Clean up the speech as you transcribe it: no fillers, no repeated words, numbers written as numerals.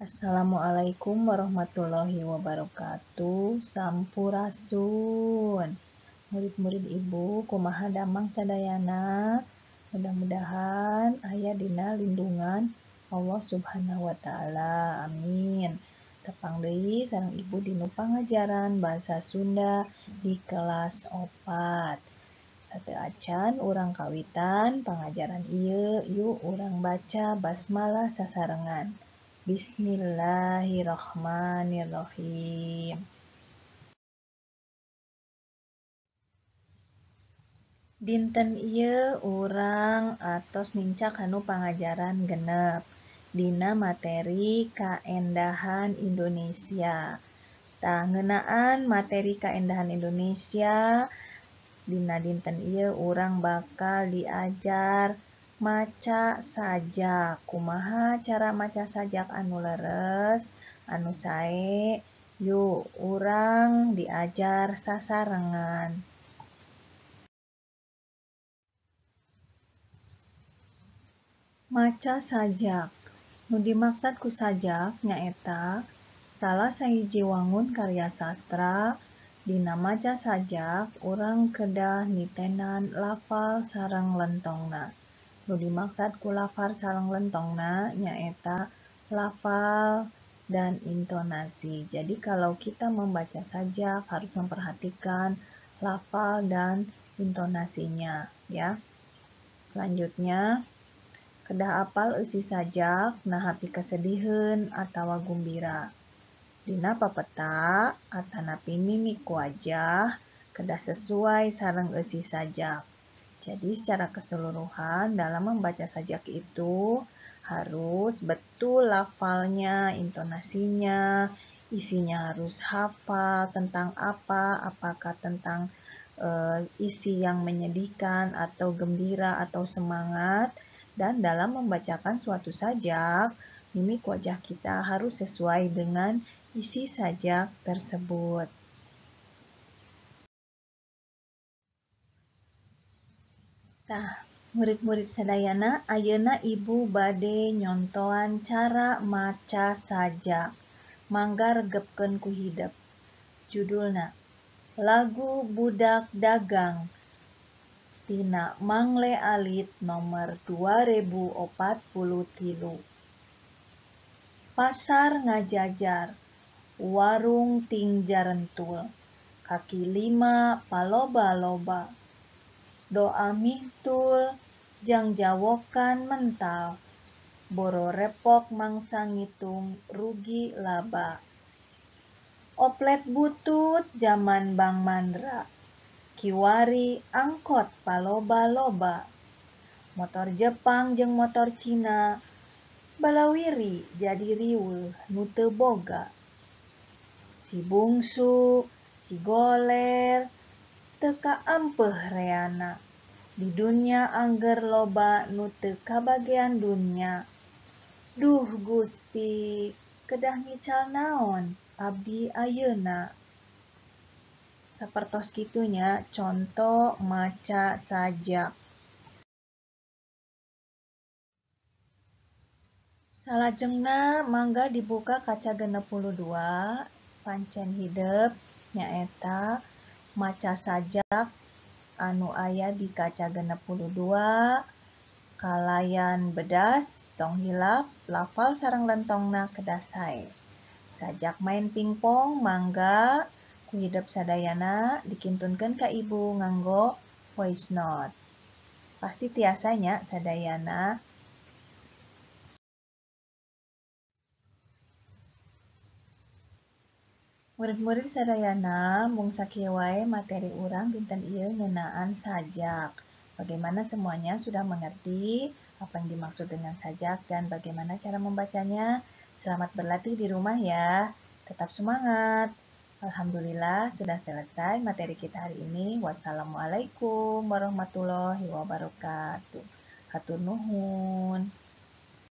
Assalamualaikum warahmatullahi wabarakatuh. Sampurasun. Murid-murid ibu, kumaha damang sadayana. Mudah-mudahan aya dina lindungan Allah Subhanahu wa taala. Amin. Tepang deui sareng ibu dinu pangajaran bahasa Sunda di kelas 4. Sateu acan urang kawitan pangajaran ieu, yuk urang baca basmalah sasarengan. Bismillahirrahmanirrahim. Dinten ieu urang atos nincak anu pangajaran genep dina materi kaendahan Indonesia. Tah ngeunaan materi kaendahan Indonesia dina dinten ieu urang bakal diajar maca sajak. Kumaha cara maca sajak anu leres, anu sae? Yuk, urang diajar sasarengan. Maca sajak. Nu dimaksud ku sajak nyaeta salah sahiji wangun karya sastra. Dina maca sajak urang kedah nitenan lafal sareng lentongna. Nu dimaksud ku lafal sareng lentongna nyaeta lafal dan intonasi. Jadi kalau kita membaca sajak harus memperhatikan lafal dan intonasinya ya. Selanjutnya kedah apal eusi sajak nahapi kasediheun atawa gumbira. Dina papeta atanapi mimik wajah kedah sesuai sareng eusi sajak. Jadi secara keseluruhan dalam membaca sajak itu harus betul lafalnya, intonasinya, isinya harus hafal tentang apa, apakah tentang isi yang menyedihkan atau gembira atau semangat. Dan dalam membacakan suatu sajak, mimik wajah kita harus sesuai dengan isi sajak tersebut. Tah, murid-murid sadayana, ayeuna ibu bade nyontoan cara maca sajak. Mangga regepkeun ku hidep. Judulna Lagu Budak Dagang tina Mangle Alit nomor 2043. Pasar ngajajar, warung ting jarentul, kaki lima paloba-loba. Doa mihtul jang jawokan mental, boro repok mangsa ngitung rugi laba. Oplet butut zaman Bang Mandra, kiwari angkot paloba-loba. Motor Jepang jeung motor Cina, balawiri jadi riweuh nu teu boga. Si bungsu, si goler, teu kaampeuh reana. Di dunya angger loba nu teu kabagean dunya. Duh Gusti, kedah ngical naon abdi ayeuna. Sapertos kitunya contoh maca sajak. Salajengna mangga dibuka kaca 62 pancen hidep nyaeta maca sajak anu aya di kaca 62 kalayan bedas tong hilap lafal sareng lentongna kedah sae. Sajak main pingpong mangga ku hidep sadayana dikintunkeun ka ibu nganggo voice note. Pasti tiasanya sadayana. Murid-murid sadayana mung sakieu wae materi urang dinten ieu ngeunaan sajak. Bagaimana semuanya sudah mengerti apa yang dimaksud dengan sajak dan bagaimana cara membacanya? Selamat berlatih di rumah ya. Tetap semangat. Alhamdulillah sudah selesai materi kita hari ini. Wassalamualaikum warahmatullahi wabarakatuh. Hatur nuhun.